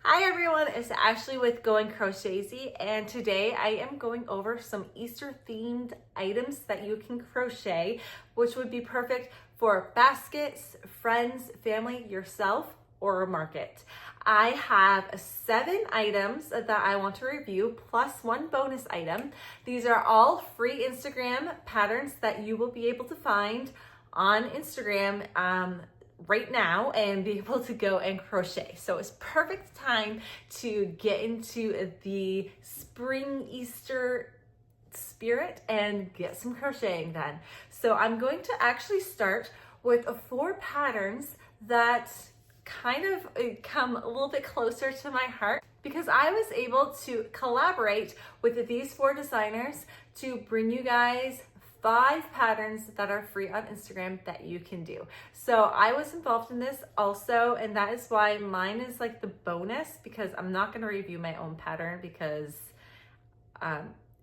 Hi everyone, it's Ashley with Going Crochetsy, and today I am going over some Easter themed items that you can crochet, which would be perfect for baskets, friends, family, yourself, or a market. I have 7 items that I want to review, plus one bonus item. These are all free Instagram patterns that you will be able to find on Instagram right now and be able to go and crochet. So it's perfect time to get into the spring Easter spirit and get some crocheting done. So I'm going to actually start with 4 patterns that kind of come a little bit closer to my heart because I was able to collaborate with these 4 designers to bring you guys 5 patterns that are free on Instagram that you can do. So I was involved in this also, and that is why mine is like the bonus, because I'm not going to review my own pattern because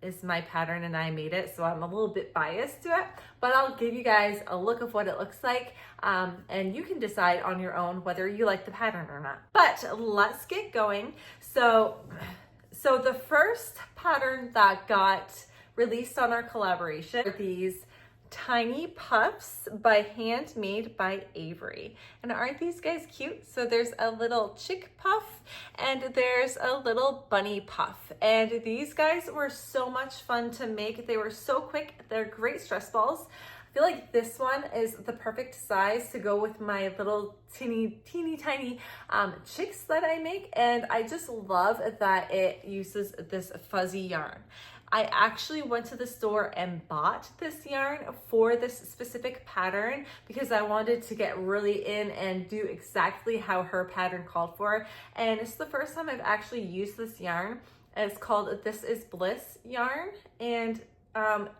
it's my pattern and I made it, so I'm a little bit biased to it, but I'll give you guys a look of what it looks like, and you can decide on your own whether you like the pattern or not. But let's get going. So the first pattern that got released on our collaboration are these tiny puffs by Handmade by Avery. And aren't these guys cute? So there's a little chick puff and there's a little bunny puff. And these guys were so much fun to make. They were so quick. They're great stress balls. I feel like this one is the perfect size to go with my little teeny tiny chicks that I make. And I just love that it uses this fuzzy yarn. I actually went to the store and bought this yarn for this specific pattern because I wanted to get really in and do exactly how her pattern called for. And it's the first time I've actually used this yarn. It's called This Is Bliss yarn, and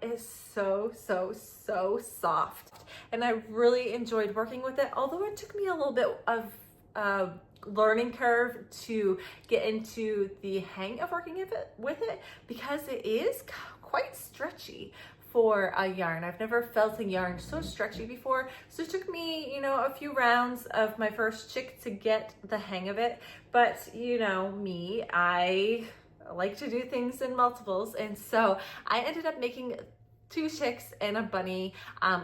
it's so soft. And I really enjoyed working with it, although it took me a little bit of learning curve to get into the hang of working with it because it is quite stretchy for a yarn. I've never felt a yarn so stretchy before, so it took me, a few rounds of my first chick to get the hang of it. But me, I like to do things in multiples, and so I ended up making 2 chicks and a bunny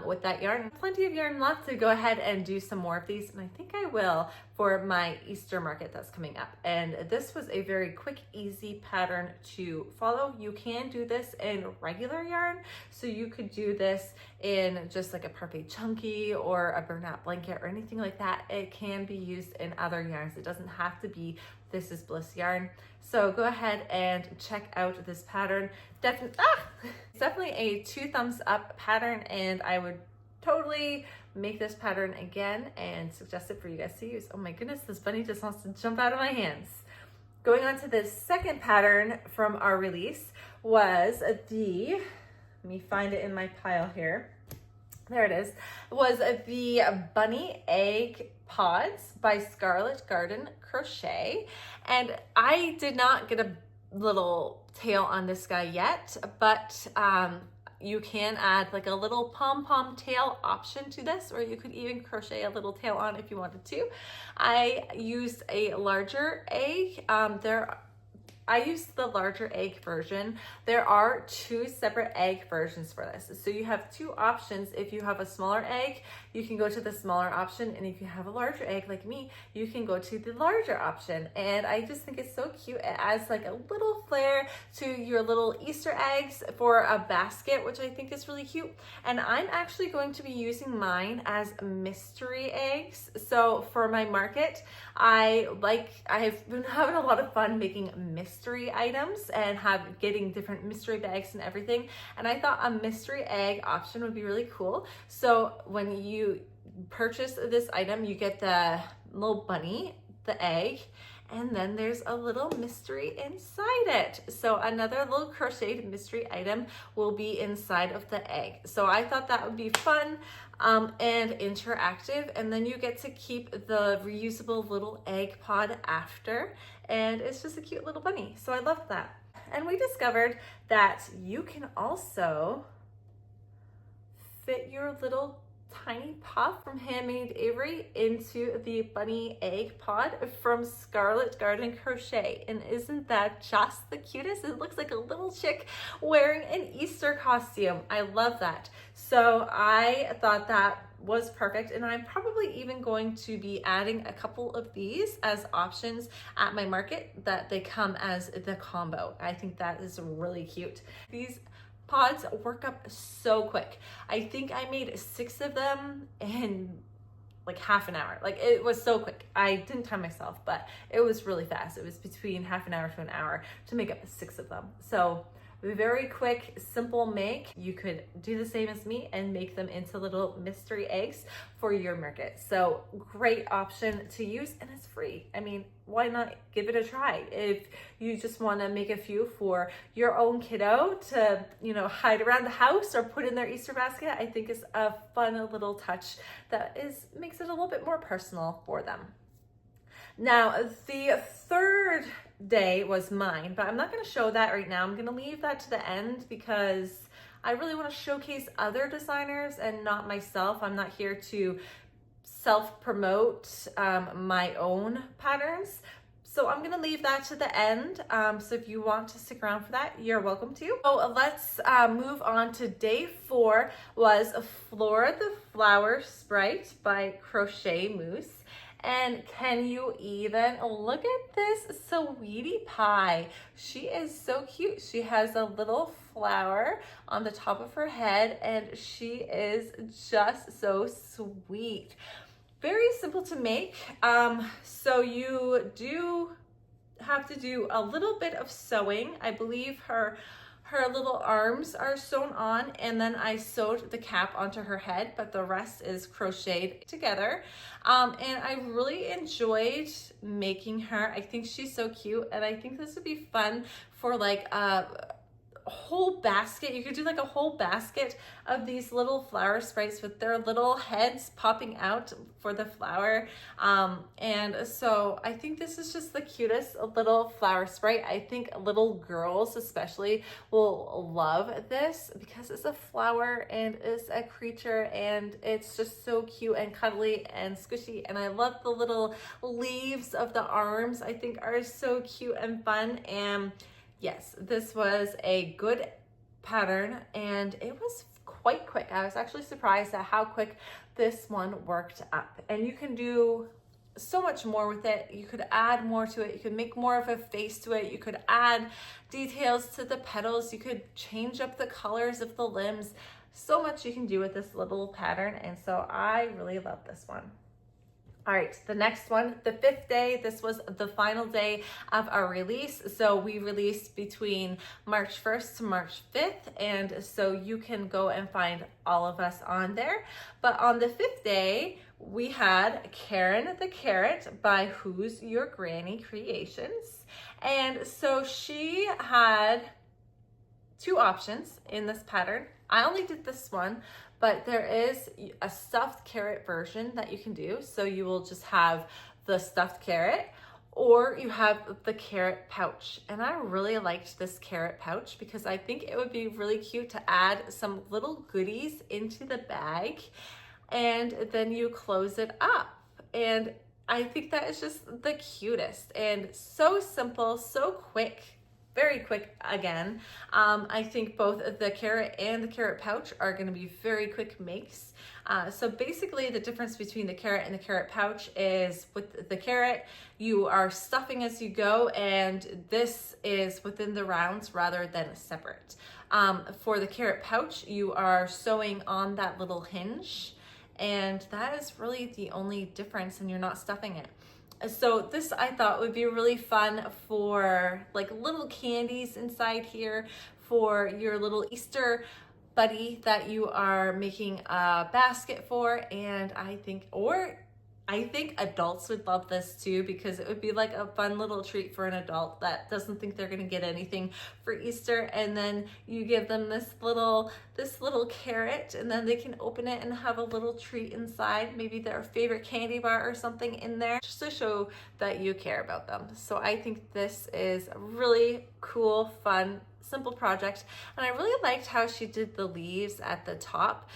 with that yarn. Plenty of yarn left to go ahead and do some more of these, and I think I will for my Easter market that's coming up. And this was a very quick, easy pattern to follow. You can do this in regular yarn, so you could do this in just like a perfect chunky or a burnout blanket or anything like that. It can be used in other yarns. It doesn't have to be This Is Bliss yarn. So go ahead and check out this pattern. It's definitely a 2 thumbs up pattern, and I would totally make this pattern again and suggest it for you guys to use. Oh my goodness, this bunny just wants to jump out of my hands. Going on to the second pattern from our release was let me find it in my pile here. There it is. Was the Bunny Egg Pods by Scarlet Garden Crochet. And I did not get a little tail on this guy yet, but you can add like a little pom-pom tail option to this, or you could even crochet a little tail on if you wanted to. I used a larger egg. I used the larger egg version. There are 2 separate egg versions for this. So you have 2 options. If you have a smaller egg, you can go to the smaller option. And if you have a larger egg like me, you can go to the larger option. And I just think it's so cute. It adds like a little flair to your little Easter eggs for a basket, which I think is really cute. And I'm actually going to be using mine as mystery eggs. So for my market, I've been having a lot of fun making mystery items and getting different mystery bags and everything. And I thought a mystery egg option would be really cool. So when you purchase this item, you get the little bunny, the egg, and then there's a little mystery inside it. So another little crocheted mystery item will be inside of the egg. So I thought that would be fun and interactive. And then you get to keep the reusable little egg pod after. And it's just a cute little bunny. So I love that. And we discovered that you can also fit your little tiny puff from Handmade Avery into the bunny egg pod from Scarlet Garden Crochet. And isn't that just the cutest? It looks like a little chick wearing an Easter costume. I love that. So I thought that was perfect, and I'm probably even going to be adding a couple of these as options at my market, that they come as the combo. I think that is really cute. These pods work up so quick. I think I made 6 of them in like half an hour. Like, it was so quick. I didn't time myself, but it was really fast. It was between half an hour to an hour to make up 6 of them. So very quick, simple make. You could do the same as me and make them into little mystery eggs for your market. So great option to use, and it's free. I mean, why not give it a try? If you just want to make a few for your own kiddo to, you know, hide around the house or put in their Easter basket, I think is a fun little touch that makes it a little bit more personal for them. Now, the third day was mine, but I'm not going to show that right now. I'm going to leave that to the end because I really want to showcase other designers and not myself. I'm not here to self-promote my own patterns. So I'm going to leave that to the end. So if you want to stick around for that, you're welcome to. So let's move on to day 4, was Flora the Flower Sprite by Crochet Moose. And can you even look at this sweetie pie? She is so cute. She has a little flower on the top of her head, and she is just so sweet. Very simple to make. So you do have to do a little bit of sewing. I believe her little arms are sewn on, and then I sewed the cap onto her head, but the rest is crocheted together. And I really enjoyed making her. I think she's so cute, and I think this would be fun for like a whole basket. You could do like a whole basket of these little flower sprites with their little heads popping out for the flower. And so I think this is just the cutest little flower sprite. I think little girls especially will love this because it's a flower and it's a creature, and it's just so cute and cuddly and squishy. And I love the little leaves of the arms. I think are so cute and fun. And yes, this was a good pattern, and it was quite quick. I was actually surprised at how quick this one worked up. And you can do so much more with it. You could add more to it. You could make more of a face to it. You could add details to the petals. You could change up the colors of the limbs. So much you can do with this little pattern, and so I really love this one. All right, the next one, the 5th day, this was the final day of our release. So we released between March 1st to March 5th. And so you can go and find all of us on there. But on the 5th day, we had Karen the Carrot by Who's Your Granny Creations. And so she had 2 options in this pattern. I only did this one, but there is a stuffed carrot version that you can do. So you will just have the stuffed carrot, or you have the carrot pouch. And I really liked this carrot pouch because I think it would be really cute to add some little goodies into the bag, and then you close it up. And I think that is just the cutest and so simple, so quick. Very quick again. I think both the carrot and the carrot pouch are going to be very quick makes. So basically the difference between the carrot and the carrot pouch is with the carrot, you are stuffing as you go, and this is within the rounds rather than separate. For the carrot pouch, you are sewing on that little hinge, and that is really the only difference, and you're not stuffing it. So this I thought would be really fun for like little candies inside here for your little Easter buddy that you are making a basket for. And I think adults would love this too, because it would be like a fun little treat for an adult that doesn't think they're going to get anything for Easter, and then you give them this little carrot, and then they can open it and have a little treat inside, maybe their favorite candy bar or something in there, just to show that you care about them. So I think this is a really cool, fun, simple project. And I really liked how she did the leaves at the top.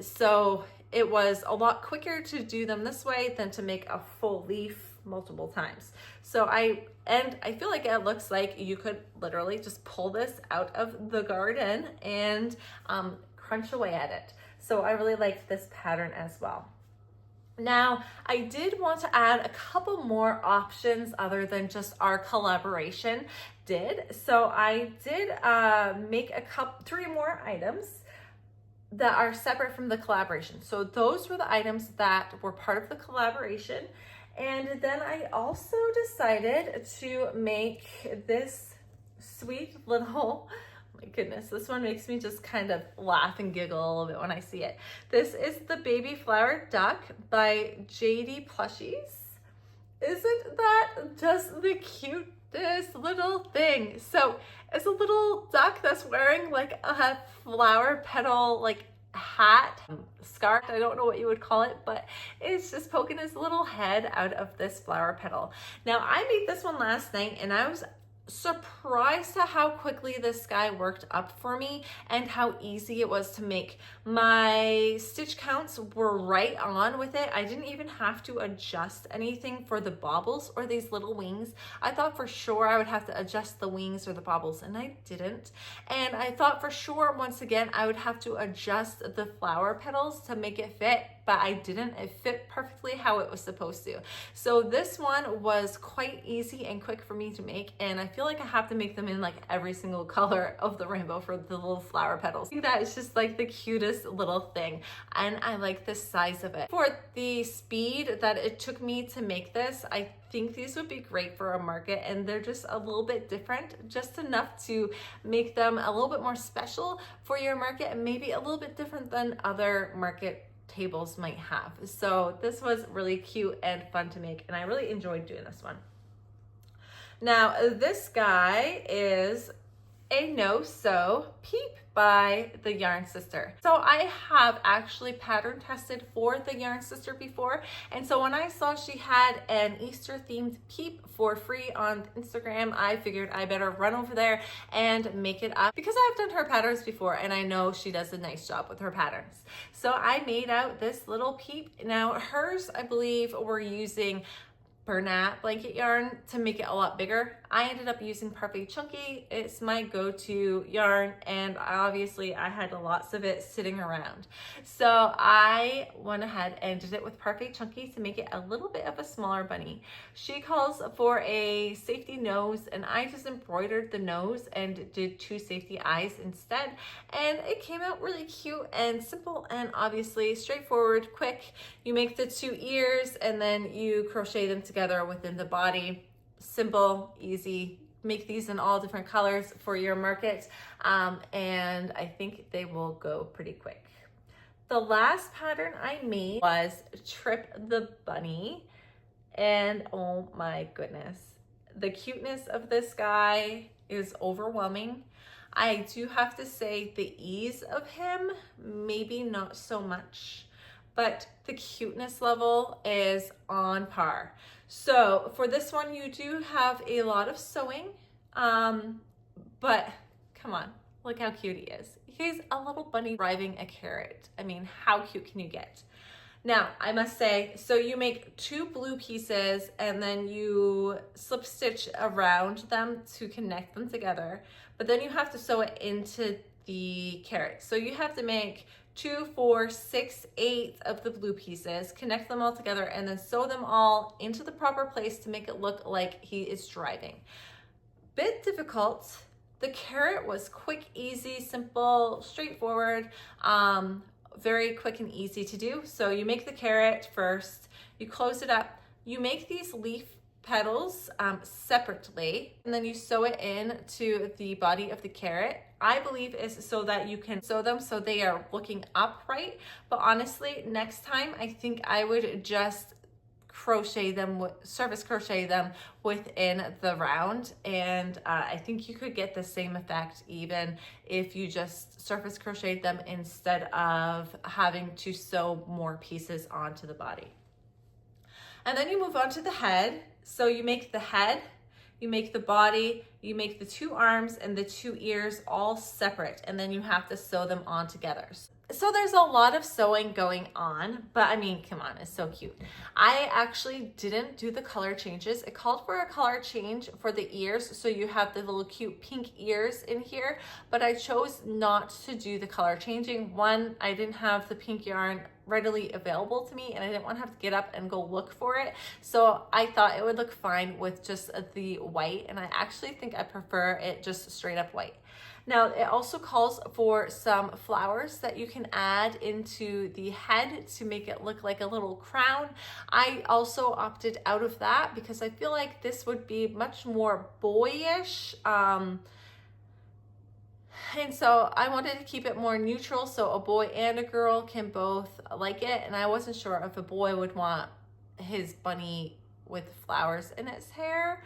So it was a lot quicker to do them this way than to make a full leaf multiple times. So I feel like it looks like you could literally just pull this out of the garden and crunch away at it. So I really liked this pattern as well. Now, I did want to add a couple more options other than just our collaboration did. So I did make three more items that are separate from the collaboration. So those were the items that were part of the collaboration. And then I also decided to make this sweet little, my goodness, this one makes me just kind of laugh and giggle a little bit when I see it. This is the Baby Flower Duck by JD Plushies. Isn't that just the cutest little thing? So it's a little duck that's wearing like a flower petal like hat, scarf, I don't know what you would call it, but it's just poking his little head out of this flower petal. Now I made this one last night and I was surprised at how quickly this guy worked up for me and how easy it was to make. My stitch counts were right on with it. I didn't even have to adjust anything for the baubles or these little wings. I thought for sure I would have to adjust the wings or the baubles, and I didn't. And I thought for sure, once again, I would have to adjust the flower petals to make it fit, but I didn't. It fit perfectly how it was supposed to. So this one was quite easy and quick for me to make, and I feel like I have to make them in like every single color of the rainbow for the little flower petals. I think that is just like the cutest little thing, and I like the size of it. For the speed that it took me to make this, I think these would be great for a market, and they're just a little bit different, just enough to make them a little bit more special for your market and maybe a little bit different than other market tables might have. So this was really cute and fun to make, and I really enjoyed doing this one. Now this guy is a no-sew peep by the Yarn Sister. So I have actually pattern tested for the Yarn Sister before, and so when I saw she had an Easter themed peep for free on Instagram, I figured I better run over there and make it up because I've done her patterns before and I know she does a nice job with her patterns. So I made out this little peep. Now hers, I believe, we're using Bernat blanket yarn to make it a lot bigger. I ended up using Parfait Chunky. It's my go-to yarn, and obviously I had lots of it sitting around. So I went ahead and did it with Parfait Chunky to make it a little bit of a smaller bunny. She calls for a safety nose, and I just embroidered the nose and did 2 safety eyes instead, and it came out really cute and simple and obviously straightforward, quick. You make the 2 ears and then you crochet them together within the body. Simple, easy. Make these in all different colors for your market, and I think they will go pretty quick. The last pattern I made was Trip the Bunny, and oh my goodness, the cuteness of this guy is overwhelming. I do have to say the ease of him, maybe not so much, but the cuteness level is on par. So for this one, you do have a lot of sewing, but come on, look how cute he is. He's a little bunny driving a carrot. I mean, how cute can you get? Now, I must say, so you make 2 blue pieces and then you slip stitch around them to connect them together, but then you have to sew it into the carrot. So you have to make 2, 4, 6, 8 of the blue pieces, connect them all together, and then sew them all into the proper place to make it look like he is driving. Bit difficult. The carrot was quick, easy, simple, straightforward, very quick and easy to do. So you make the carrot first, you close it up, you make these leaf petals separately, and then you sew it in to the body of the carrot. I believe is so that you can sew them so they are looking upright, but honestly, next time I think I would just crochet them, surface crochet them within the round, and I think you could get the same effect even if you just surface crocheted them instead of having to sew more pieces onto the body. And then you move on to the head. So you make the head, you make the body, you make the 2 arms and the 2 ears all separate, and then you have to sew them on together. So there's a lot of sewing going on, but I mean, come on, it's so cute. I actually didn't do the color changes. It called for a color change for the ears, so you have the little cute pink ears in here, but I chose not to do the color changing. One, I didn't have the pink yarn readily available to me, and I didn't want to have to get up and go look for it. So I thought it would look fine with just the white, and I actually think I prefer it just straight up white. Now, it also calls for some flowers that you can add into the head to make it look like a little crown. I also opted out of that because I feel like this would be much more boyish. And so I wanted to keep it more neutral so a boy and a girl can both like it. And I wasn't sure if a boy would want his bunny with flowers in its hair.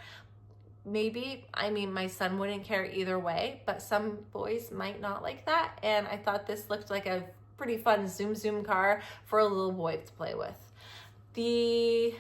Maybe, I mean, my son wouldn't care either way, but some boys might not like that. And I thought this looked like a pretty fun zoom car for a little boy to play with. The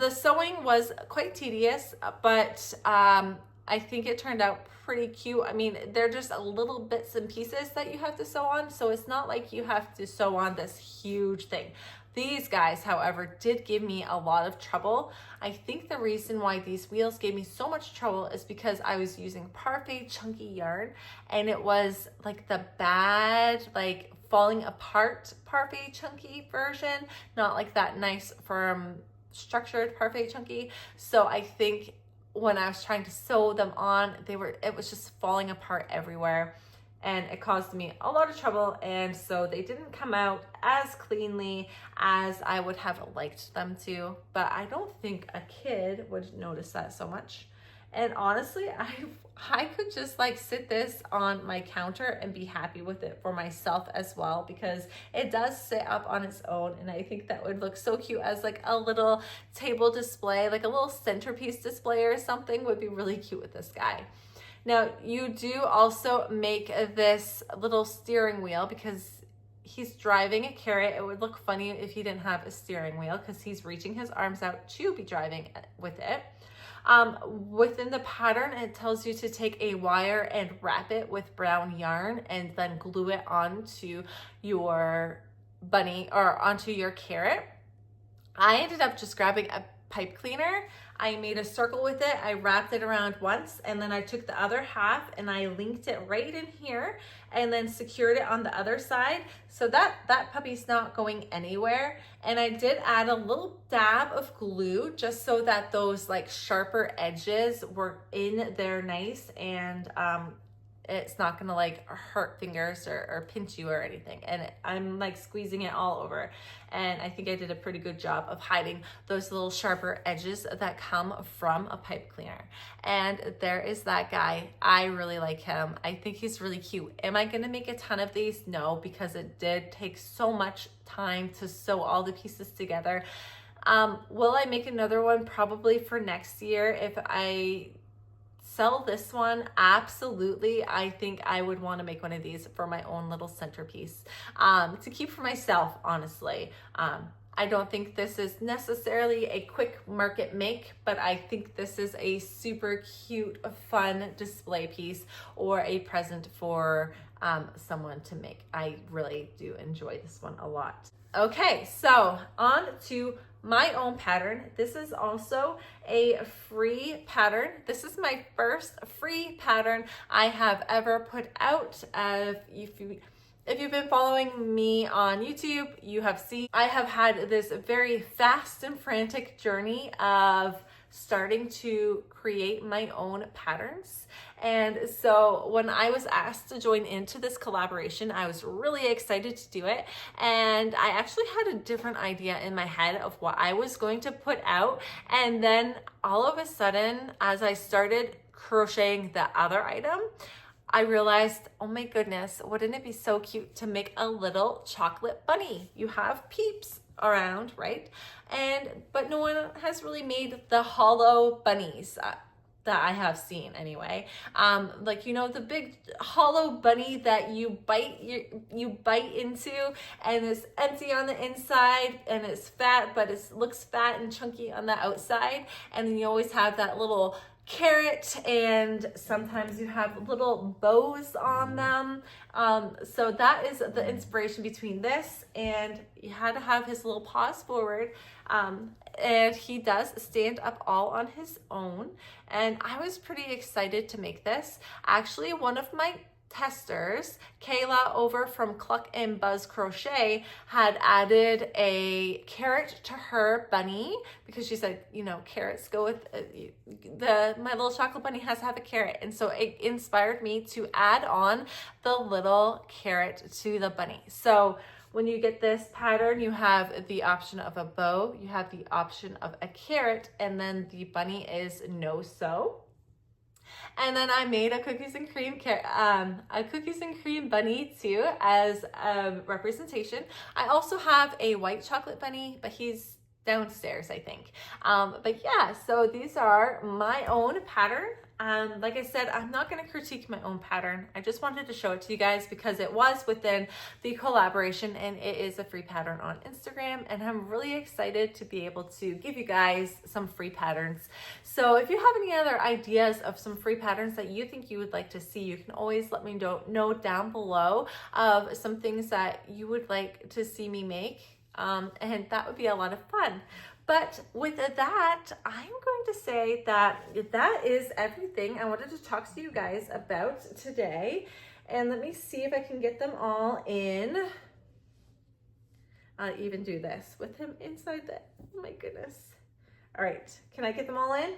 sewing was quite tedious, but I think it turned out pretty cute. I mean, they're just a little bits and pieces that you have to sew on, so it's not like you have to sew on this huge thing. These guys, however, did give me a lot of trouble. I think the reason why these wheels gave me so much trouble is because I was using parfait chunky yarn, and it was like the bad, like falling apart parfait chunky version, not like that nice firm structured parfait chunky. So I think when I was trying to sew them on, it was just falling apart everywhere, and it caused me a lot of trouble, and so they didn't come out as cleanly as I would have liked them to. But I don't think a kid would notice that so much. And honestly, I could just like sit this on my counter and be happy with it for myself as well, because it does sit up on its own, and I think that would look so cute as like a little table display, like a little centerpiece display or something would be really cute with this guy. Now, you do also make this little steering wheel because he's driving a carrot. It would look funny if he didn't have a steering wheel because he's reaching his arms out to be driving with it. Within the pattern, it tells you to take a wire and wrap it with brown yarn and then glue it onto your bunny or onto your carrot. I ended up just grabbing a pipe cleaner. I made a circle with it. I wrapped it around once, and then I took the other half and I linked it right in here and then secured it on the other side so that puppy's not going anywhere. And I did add a little dab of glue just so that those like sharper edges were in there nice, and it's not gonna like hurt fingers or pinch you or anything. And I'm like squeezing it all over. And I think I did a pretty good job of hiding those little sharper edges that come from a pipe cleaner. And there is that guy. I really like him. I think he's really cute. Am I gonna make a ton of these? No, because it did take so much time to sew all the pieces together. Will I make another one? Probably for next year. If I sell this one, absolutely. I think I would want to make one of these for my own little centerpiece to keep for myself, honestly. I don't think this is necessarily a quick market make, but I think this is a super cute, fun display piece or a present for someone to make. I really do enjoy this one a lot. Okay, so on to my own pattern. This is also a free pattern. This is my first free pattern I have ever put out. If you've been following me on YouTube, you have seen I have had this very fast and frantic journey of starting to create my own patterns. And so when I was asked to join into this collaboration, I was really excited to do it. And I actually had a different idea in my head of what I was going to put out. And then all of a sudden, as I started crocheting the other item, I realized, oh my goodness, wouldn't it be so cute to make a little chocolate bunny? You have Peeps around, right? But no one has really made the hollow bunnies that I have seen anyway. Like, you know, the big hollow bunny that you bite into, and it's empty on the inside and it's fat, but it looks fat and chunky on the outside. And then you always have that little carrot, and sometimes you have little bows on them. So that is the inspiration between this, and you had to have his little paws forward. And he does stand up all on his own. And I was pretty excited to make this. Actually, one of my testers, Kayla over from Cluck and Buzz Crochet, had added a carrot to her bunny because she said, you know, carrots go with my little chocolate bunny has to have a carrot. And so it inspired me to add on the little carrot to the bunny. So when you get this pattern, you have the option of a bow, you have the option of a carrot, and then the bunny is no sew. And then I made a cookies and cream bunny too as a representation. I also have a white chocolate bunny, but he's downstairs, I think. But yeah, so these are my own pattern. Like I said, I'm not going to critique my own pattern. I just wanted to show it to you guys because it was within the collaboration and it is a free pattern on Instagram, and I'm really excited to be able to give you guys some free patterns. So if you have any other ideas of some free patterns that you think you would like to see, you can always let me know down below of some things that you would like to see me make. And that would be a lot of fun. But with that, I'm going to say that that is everything I wanted to talk to you guys about today. And let me see if I can get them all in. I'll even do this with him inside the, oh my goodness. All right, can I get them all in?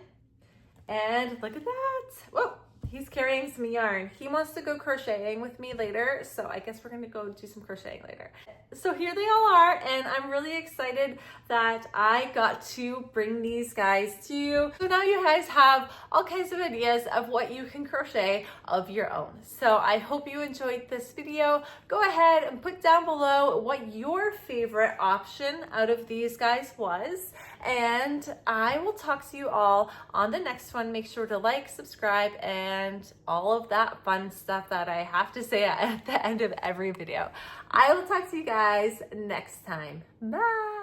And look at that. Whoa, he's carrying some yarn. He wants to go crocheting with me later, so I guess we're gonna go do some crocheting later. So here they all are, and I'm really excited that I got to bring these guys to you. So now you guys have all kinds of ideas of what you can crochet of your own. So I hope you enjoyed this video. Go ahead and put down below what your favorite option out of these guys was, and I will talk to you all on the next one. Make sure to like, subscribe, and all of that fun stuff that I have to say at the end of every video. I will talk to you guys next time. Bye.